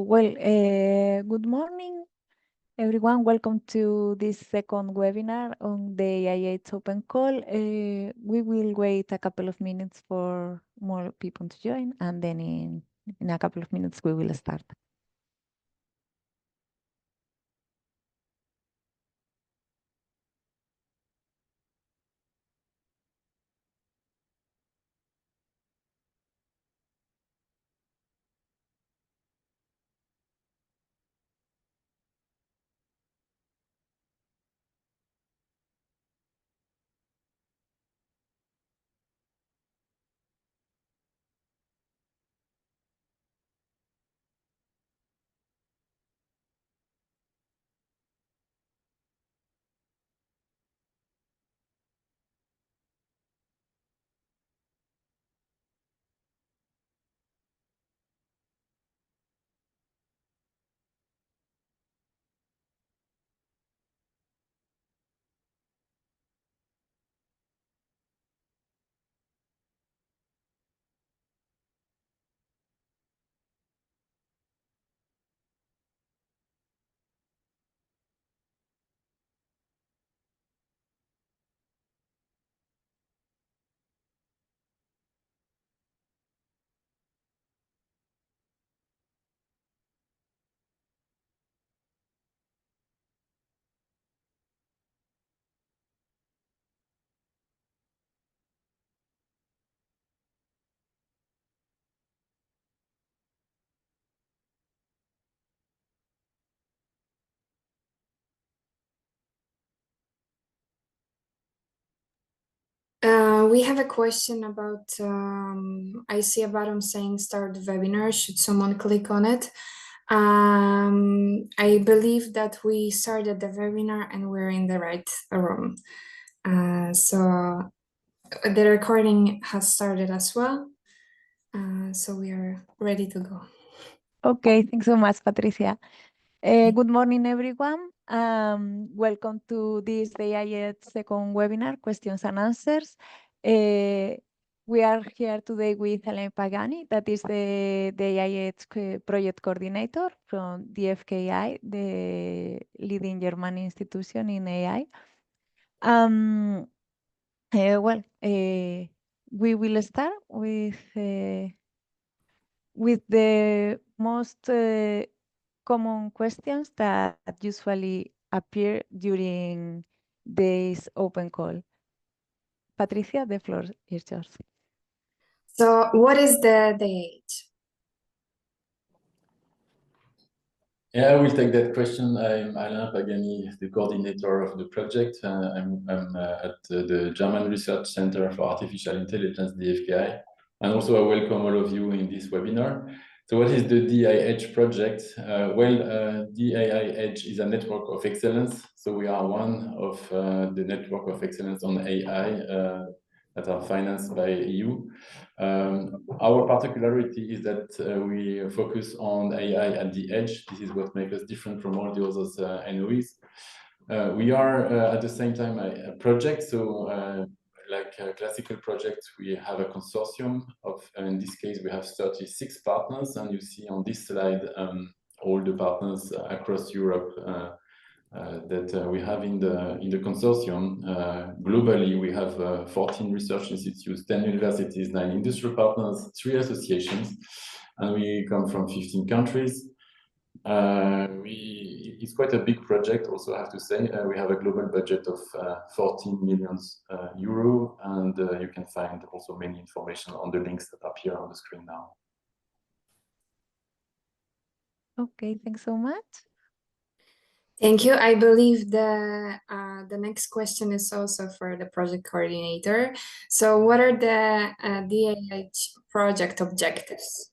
Good morning, everyone. Welcome to this second webinar on the dAIEDGE open call. We will wait a couple of minutes for more people to join, and then in a couple of minutes we will start. We have a question about, I see a button saying start the webinar. Should someone click on it? I believe that we started the webinar and we're in the right room. So the recording has started as well. So we are ready to go. Okay, thanks so much, Patricia. Good morning, everyone. Welcome to this dAIEDGE second webinar, questions and answers. We are here today with Helene Pagani, that is the dAIEDGE project coordinator from DFKI, the leading German institution in AI. We will start with the most common questions that usually appear during this open call. Patricia, the floor is yours. So what is the age? Yeah, I will take that question. I'm Alain Pagani, the coordinator of the project. I'm at the German Research Center for Artificial Intelligence, DFKI. And also I welcome all of you in this webinar. So what is the dAIEDGE project? dAIEDGE is a network of excellence. So we are one of the network of excellence on AI that are financed by EU. Our particularity is that we focus on AI at the edge. This is what makes us different from all the others NOEs. We are at the same time a project. So like a classical project, we have a consortium of, in this case, we have 36 partners. And you see on this slide, all the partners across Europe that we have in the consortium. Globally, we have 14 research institutes, 10 universities, 9 industrial partners, 3 associations, and we come from 15 countries. It's quite a big project, also I have to say. We have a global budget of 14 million euro, and you can find also many information on the links that appear on the screen now. Okay, thanks so much. Thank you. I believe the next question is also for the project coordinator. So what are the dAIEDGE project objectives?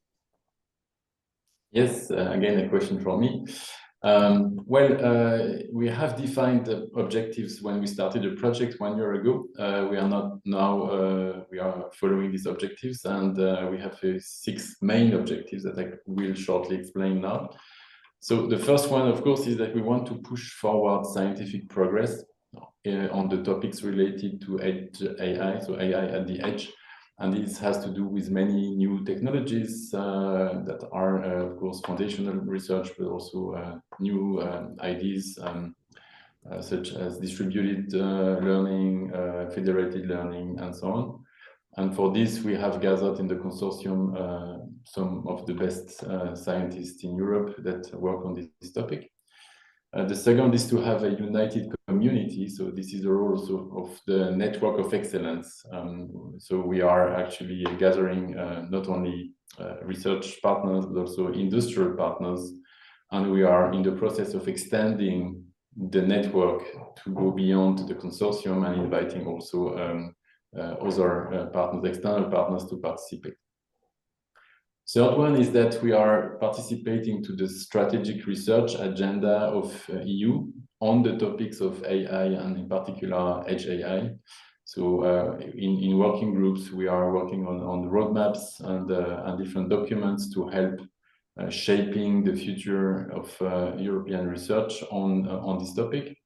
Yes, again, a question from me. We have defined the objectives when we started the project 1 year ago. We are not now, we are following these objectives, and we have 6 main objectives that I will shortly explain now. So the first one, of course, is that we want to push forward scientific progress on the topics related to edge AI, so AI at the edge. And this has to do with many new technologies that are, of course, foundational research, but also new ideas such as distributed learning, federated learning, and so on. And for this, we have gathered in the consortium some of the best scientists in Europe that work on this topic. The second is to have a united community. So this is the role also of the network of excellence. So we are actually gathering not only research partners, but also industrial partners. And we are in the process of extending the network to go beyond the consortium and inviting also other partners, external partners, to participate. Third one is that we are participating to the strategic research agenda of EU on the topics of AI and in particular Edge AI. So in working groups, we are working on the roadmaps and different documents to help shaping the future of European research on this topic.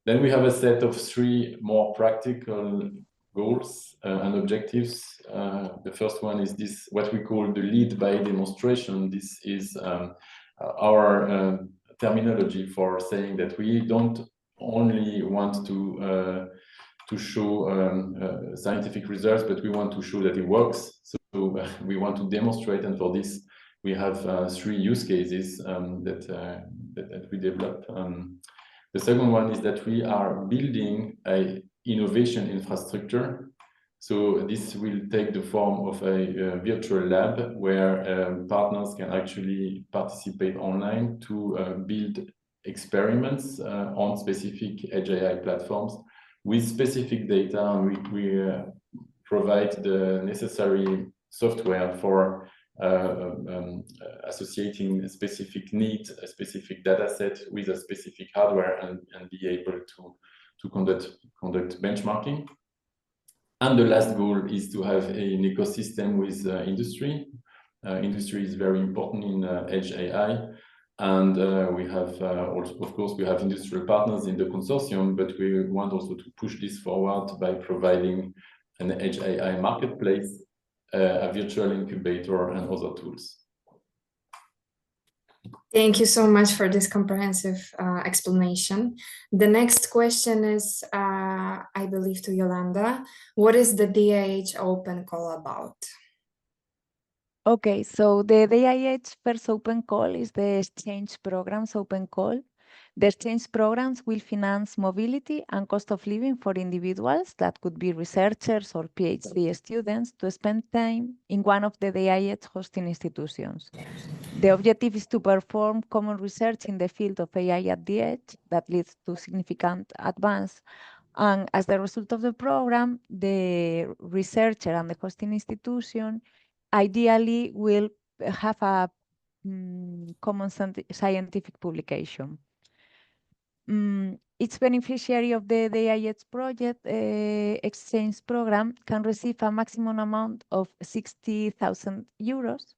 Then we have a set of 3 more practical goals and objectives. The first one is this, what we call the lead by demonstration. This is our terminology for saying that we don't only want to show scientific results, but we want to show that it works. So we want to demonstrate, and for this we have 3 use cases that we develop. The second one is that we are building an innovation infrastructure. So this will take the form of a virtual lab where partners can actually participate online to build experiments on specific Edge AI platforms with specific data. And we provide the necessary software for associating a specific need, a specific data set with a specific hardware, and be able to conduct benchmarking. And the last goal is to have an ecosystem with industry. Industry is very important in Edge AI. And we have also, of course, we have industrial partners in the consortium, but we want also to push this forward by providing an Edge AI marketplace, a virtual incubator, and other tools. Thank you so much for this comprehensive explanation. The next question is, I believe, to Yolanda. What is the dAIEDGE Open Call about? Okay, so the dAIEDGE first open call is the exchange programs open call. The exchange programs will finance mobility and cost of living for individuals, that could be researchers or PhD students, to spend time in one of the dAIEDGE hosting institutions. The objective is to perform common research in the field of AI at the edge that leads to significant advance. And as the result of the program, the researcher and the hosting institution ideally will have a common scientific publication. Each beneficiary of the dAIEDGE project exchange program can receive a maximum amount of 60,000 euros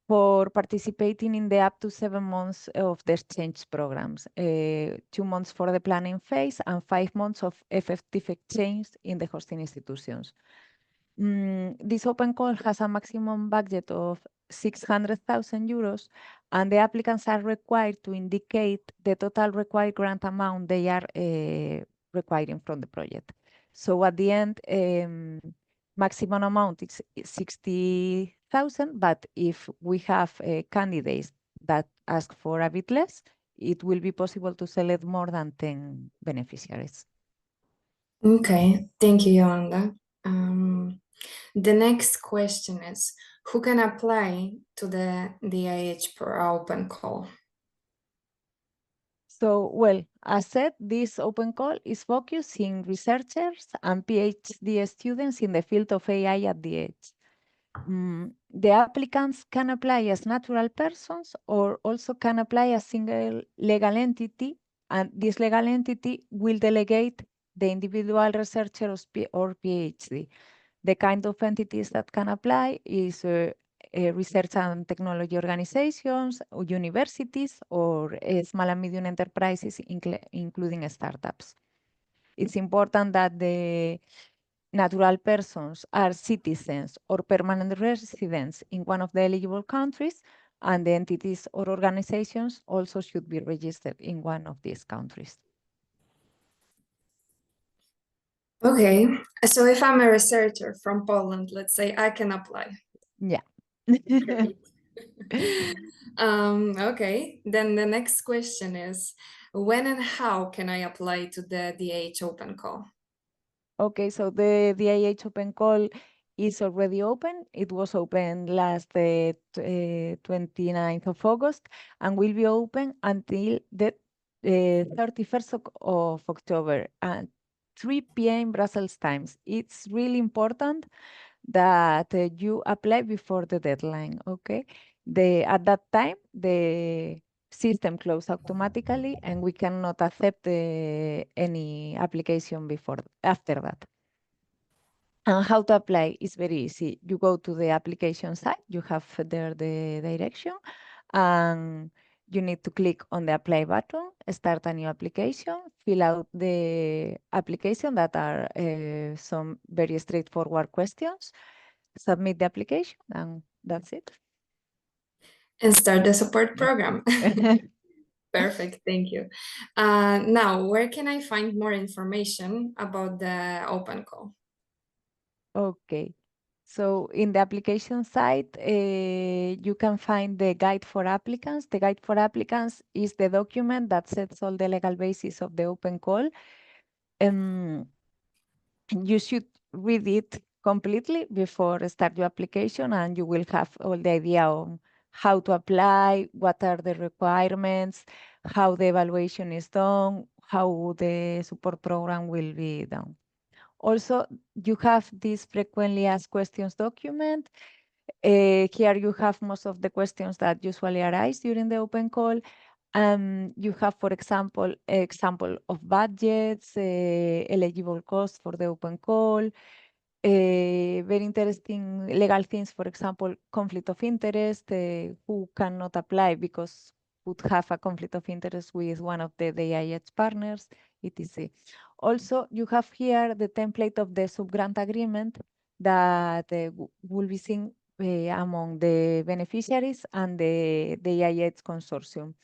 for participating in the up to 7 months of the exchange programs, 2 months for the planning phase and 5 months of effective exchange in the hosting institutions. This open call has a maximum budget of 600,000 euros, and the applicants are required to indicate the total required grant amount they are requiring from the project. So at the end, maximum amount is 60,000, but if we have candidates that ask for a bit less, it will be possible to select more than 10 beneficiaries. Okay, thank you, Yolanda. The next question is, who can apply to the dAIEDGE open call? So, well, as said, this open call is focusing researchers and PhD students in the field of AI at the edge. The applicants can apply as natural persons or also can apply as single legal entity, and this legal entity will delegate the individual researcher or PhD. The kind of entities that can apply is research and technology organizations, or universities, or small and medium enterprises, including startups. It's important that the natural persons are citizens or permanent residents in one of the eligible countries, and the entities or organizations also should be registered in one of these countries. Okay, so if I'm a researcher from Poland, let's say, I can apply. Yeah. Okay, then the next question is, when and how can I apply to the dAIEDGE open call? Okay, so the dAIEDGE open call is already open. It was open last 29th of August and will be open until the 31st of October at 3 p.m. Brussels times. It's really important that you apply before the deadline, okay? At that time, the system closed automatically and we cannot accept any application after that. And how to apply is very easy. You go to the application site, you have there the direction, and you need to click on the apply button, start a new application, fill out the application that are some very straightforward questions, submit the application, and that's it. And start the support program. Perfect, thank you. Now, where can I find more information about the open call? Okay. So in the application site, you can find the guide for applicants. The guide for applicants is the document that sets all the legal basis of the open call. You should read it completely before start your application, and you will have all the idea on how to apply, what are the requirements, how the evaluation is done, how the support program will be done. Also, you have this frequently asked questions document. Here you have most of the questions that usually arise during the open call. You have, for example, of budgets, eligible costs for the open call, very interesting legal things, for example, conflict of interest, who cannot apply because would have a conflict of interest with one of the dAIEDGE partners, etc. Also, you have here the template of the sub-grant agreement that will be seen among the beneficiaries and the dAIEDGE consortium.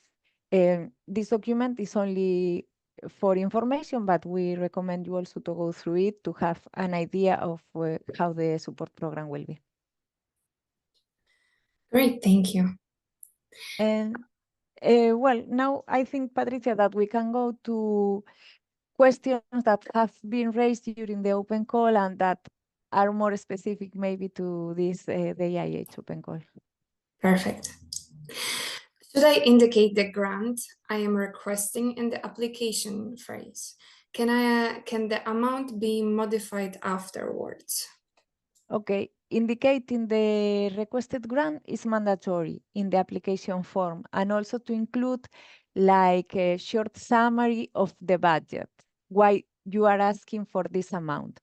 This document is only for information, but we recommend you also to go through it to have an idea of how the support program will be. Great, thank you. And well, now I think, Patricia, that we can go to questions that have been raised during the open call and that are more specific maybe to this dAIEDGE open call. Perfect. Should I indicate the grant I am requesting in the application phrase? Can the amount be modified afterwards? Okay, indicating the requested grant is mandatory in the application form, and also to include like a short summary of the budget, why you are asking for this amount.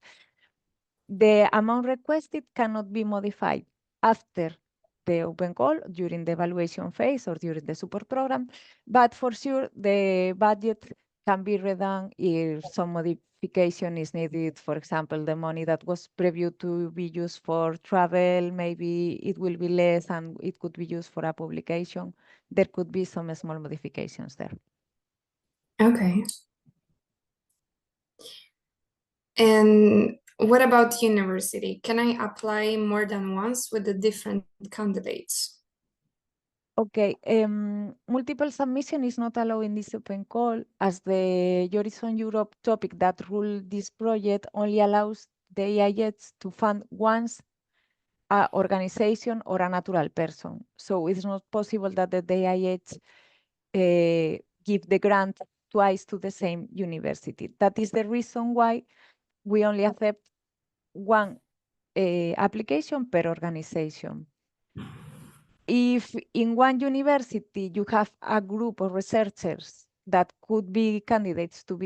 The amount requested cannot be modified after the open call, during the evaluation phase or during the support program, but for sure the budget can be redone if some modification is needed. For example, the money that was previewed to be used for travel, maybe it will be less and it could be used for a publication. There could be some small modifications there. Okay. And what about university? Can I apply more than once with the different candidates? Okay, multiple submission is not allowed in this open call, as the Horizon Europe topic that rule this project only allows the dAIEDGE to fund once an organization or a natural person. So it's not possible that the dAIEDGE give the grant twice to the same university. That is the reason why we only accept one application per organization. If in one university you have a group of researchers that could be candidates to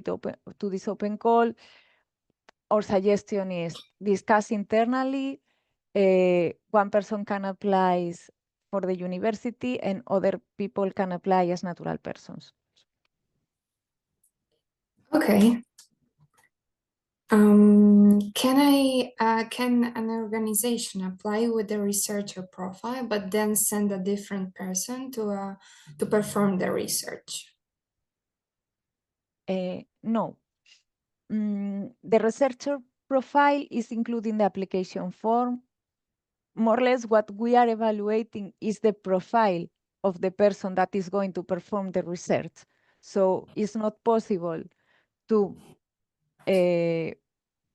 this open call, our suggestion is discuss internally. One person can apply for the university and other people can apply as natural persons. Okay. Can an organization apply with a researcher profile, but then send a different person to perform the research? No. The researcher profile is included in the application form. More or less what we are evaluating is the profile of the person that is going to perform the research. So it's not possible to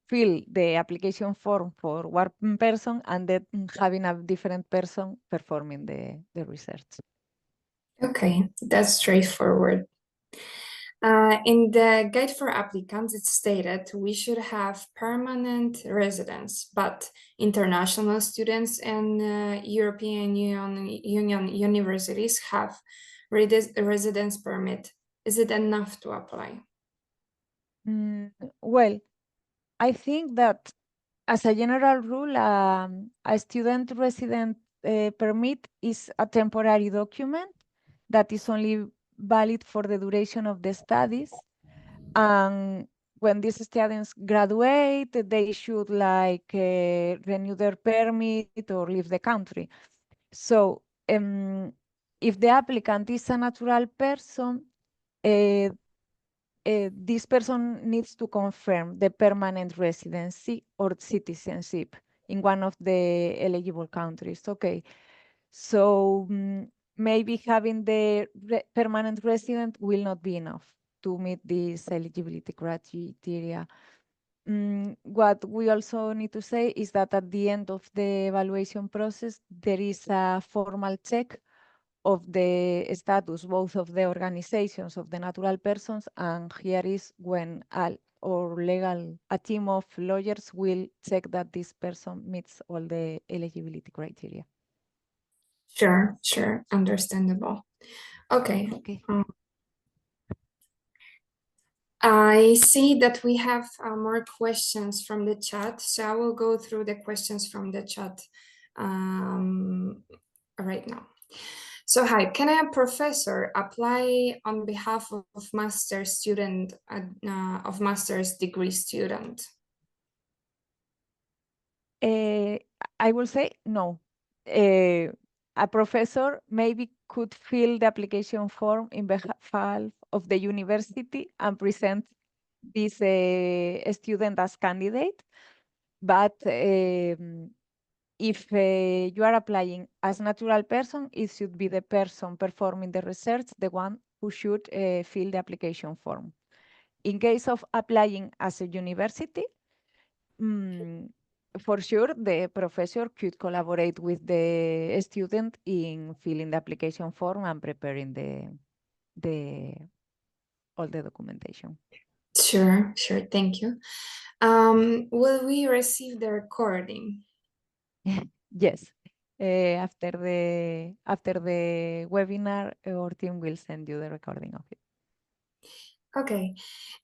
fill the application form for one person and then having a different person performing the research. Okay, that's straightforward. In the guide for applicants, it's stated we should have permanent residence, but international students and European Union universities have residence permit. Is it enough to apply? Well, I think that as a general rule, a student resident permit is a temporary document that is only valid for the duration of the studies. And when these students graduate, they should like renew their permit or leave the country. So if the applicant is a natural person, this person needs to confirm the permanent residency or citizenship in one of the eligible countries. Okay, so maybe having the permanent resident will not be enough to meet this eligibility criteria. What we also need to say is that at the end of the evaluation process, there is a formal check of the status, both of the organizations of the natural persons, and here is when a team of lawyers will check that this person meets all the eligibility criteria. Sure, understandable. Okay. I see that we have more questions from the chat, so I will go through the questions from the chat right now. So hi, can a professor apply on behalf of master's student, of master's degree student? I will say no. A professor maybe could fill the application form in behalf of the university and present this student as candidate. But if you are applying as natural person, it should be the person performing the research, the one who should fill the application form. In case of applying as a university, for sure, the professor could collaborate with the student in filling the application form and preparing all the documentation. Sure, thank you. Will we receive the recording? Yes. After the webinar, our team will send you the recording of it. Okay.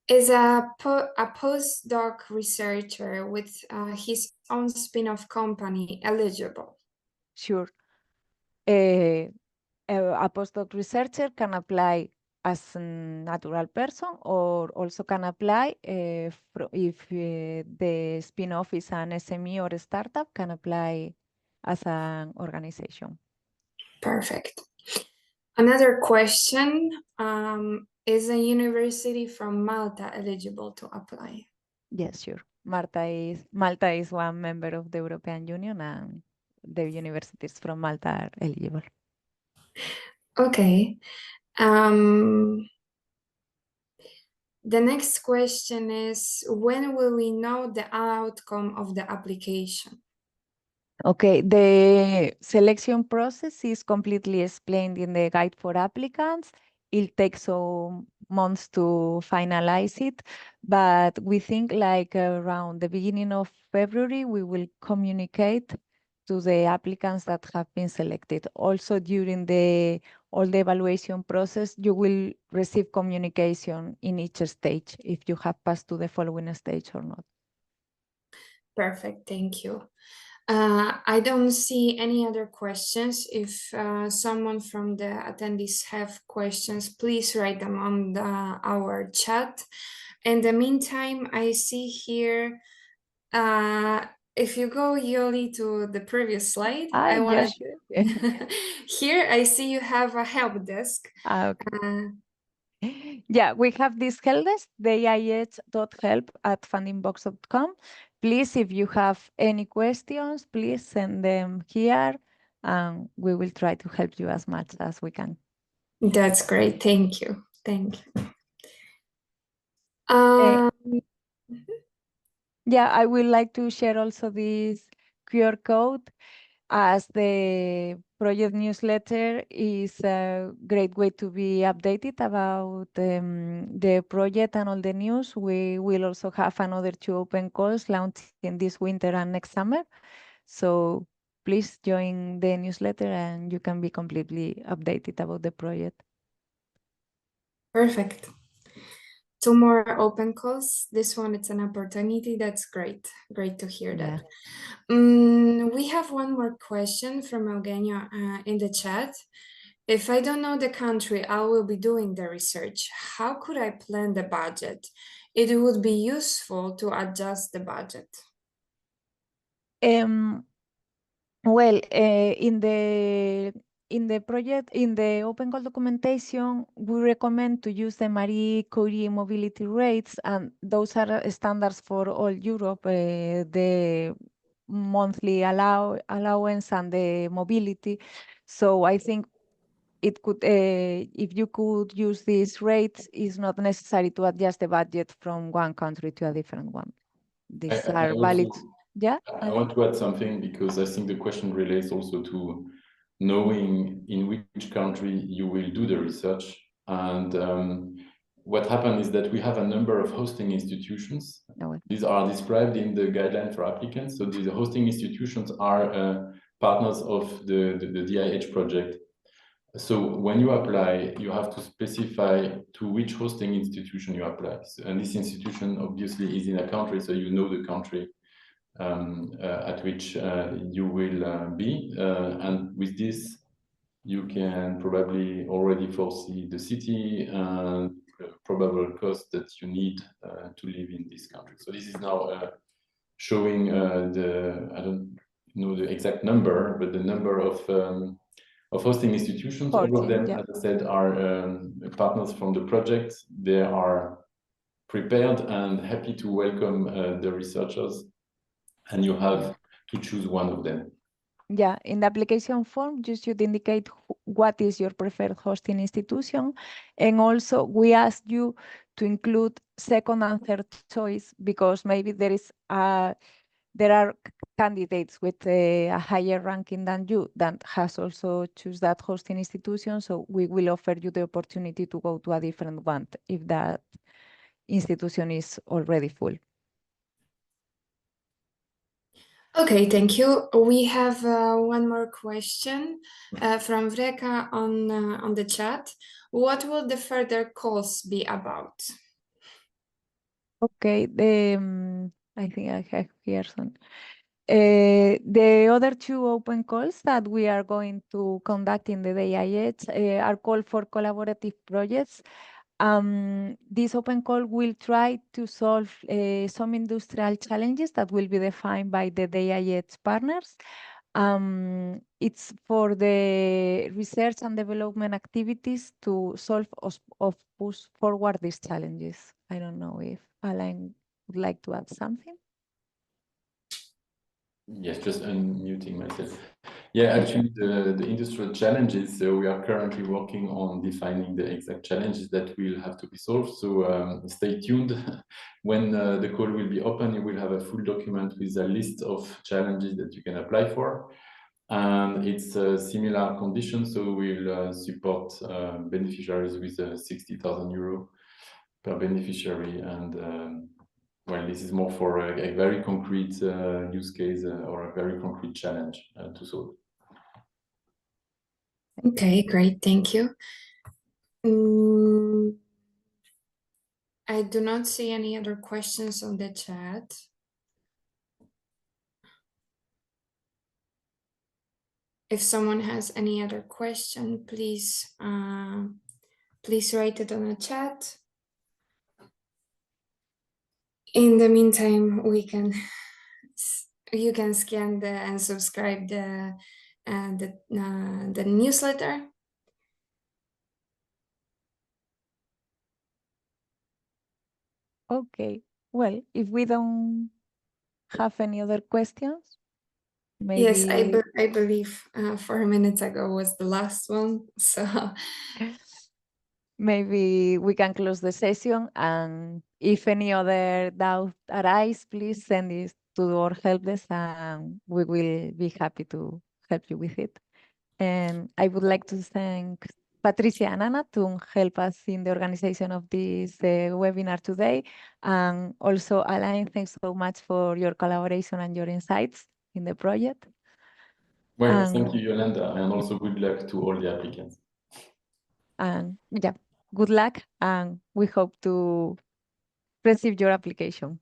Is a postdoc researcher with his own spin-off company eligible? Sure. A postdoc researcher can apply as a natural person or also can apply if the spin-off is an SME or a startup, can apply as an organization. Perfect. Another question, is a university from Malta eligible to apply? Yes, sure. Malta is one member of the European Union and the universities from Malta are eligible. Okay. The next question is, when will we know the outcome of the application? Okay, the selection process is completely explained in the guide for applicants. It takes some months to finalize it, but we think like around the beginning of February, we will communicate to the applicants that have been selected. Also during all the evaluation process, you will receive communication in each stage if you have passed to the following stage or not. Perfect, thank you. I don't see any other questions. If someone from the attendees have questions, please write them on our chat. In the meantime, I see here, if you go, Yoli, to the previous slide, I Yeah, wanted sure. here I see you have a help desk. Okay. Yeah, we have this help desk, dAIEDGE.help@fundingbox.com. Please, if you have any questions, please send them here, and we will try to help you as much as we can. That's great. Thank you. Thank you. Yeah, I would like to share also this QR code, as the project newsletter is a great way to be updated about the project and all the news. We will also have another 2 open calls launching this winter and next summer. So please join the newsletter and you can be completely updated about the project. Perfect. 2 more open calls. This one, it's an opportunity. That's great. Great to hear that. We have one more question from Eugenia in the chat. If I don't know the country I will be doing the research, how could I plan the budget? It would be useful to adjust the budget. Well, in the project, in the open call documentation, we recommend to use the Marie Curie mobility rates, and those are standards for all Europe, the monthly allowance and the mobility. So I think it could, if you could use these rates, it's not necessary to adjust the budget from one country to a different one. These are valid. Yeah, I want to add something, because I think the question relates also to knowing in which country you will do the research. And what happened is that we have a number of hosting institutions. These are described in the guideline for applicants. So these hosting institutions are partners of the dAIEDGE project. So when you apply, you have to specify to which hosting institution you apply. And this institution obviously is in a country, so you know the country at which you will be. And with this, you can probably already foresee the city and probable cost that you need to live in this country. So this is now showing I don't know the exact number, but the number of hosting institutions. 14, all of them, yeah. as I said, are partners from the project. They are prepared and happy to welcome the researchers, and you have to choose one of them. Yeah, in the application form, you should indicate what is your preferred hosting institution. And also, we ask you to include second and third choice, because maybe there are candidates with a higher ranking than you that has also choose that hosting institution. So we will offer you the opportunity to go to a different one if that institution is already full. Okay, thank you. We have one more question from Vreka on the chat. What will the further calls be about? Okay, I think I have here some. The other 2 open calls that we are going to conduct in the dAIEDGE are called for collaborative projects. This open call will try to solve some industrial challenges that will be defined by the dAIEDGE partners. It's for the research and development activities to solve or push forward these challenges. I don't know if Alain would like to add something. Yes, just unmuting myself. Yeah, actually, the industrial challenges, so we are currently working on defining the exact challenges that will have to be solved. So stay tuned. When the call will be open, you will have a full document with a list of challenges that you can apply for. And it's a similar condition, so we'll support beneficiaries with 60,000 euro per beneficiary. And well, this is more for a very concrete use case or a very concrete challenge to solve. Okay, great, thank you. I do not see any other questions on the chat. if someone has any other question, please please write it on the chat. In the meantime, you can scan and subscribe the newsletter. Okay, well, if we don't have any other questions, Yes, maybe I believe 4 minutes ago was the last one. So maybe we can close the session, and if any other doubt arise, please send it to our help desk and we will be happy to help you with it. And I would like to thank Patricia and Anna to help us in the organization of this webinar today. And also, Alain, thanks so much for your collaboration and your insights in the project. Well, thank you, Yolanda, and also good luck to all the applicants. And yeah, good luck, and we hope to receive your application.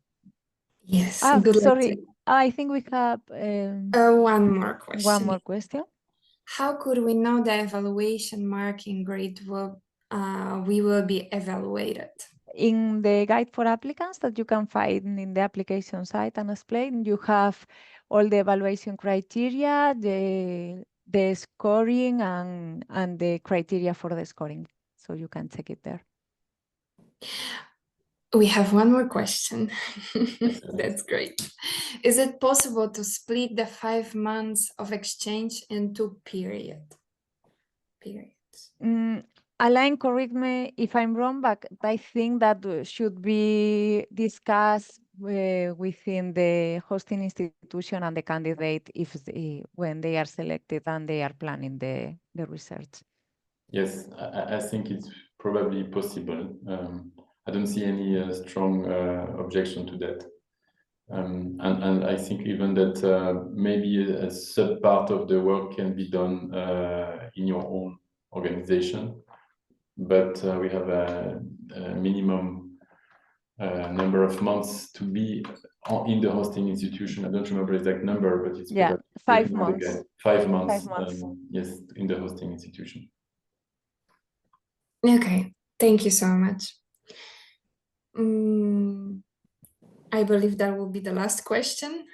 yes, good luck. Sorry, I think we have one more question. one more question. How could we know the evaluation marking grade we will be evaluated? In the guide for applicants that you can find in the application site and explain, you have all the evaluation criteria, the scoring, and the criteria for the scoring. So you can check it there. We have one more question. That's great. Is it possible to split the 5 months of exchange into periods? Alain, correct me if I'm wrong, but I think that should be discussed within the hosting institution and the candidate when they are selected and they are planning the research. Yes, I think it's probably possible. I don't see any strong objection to that. And I think even that maybe a sub part of the work can be done in your own organization, but we have a minimum number of months to be in the hosting institution. I don't remember the exact number, but it's 5 months. 5 months. 5 months. Yes, in the hosting institution. Okay, thank you so much. I believe that will be the last question.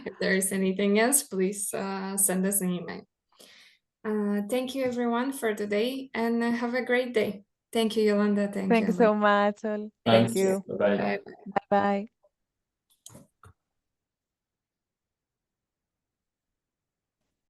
If there is anything else, please send us an email. Thank you everyone for today, and have a great day. Thank you, Yolanda. Thank you so much. Thank you. Bye-bye. Bye-bye.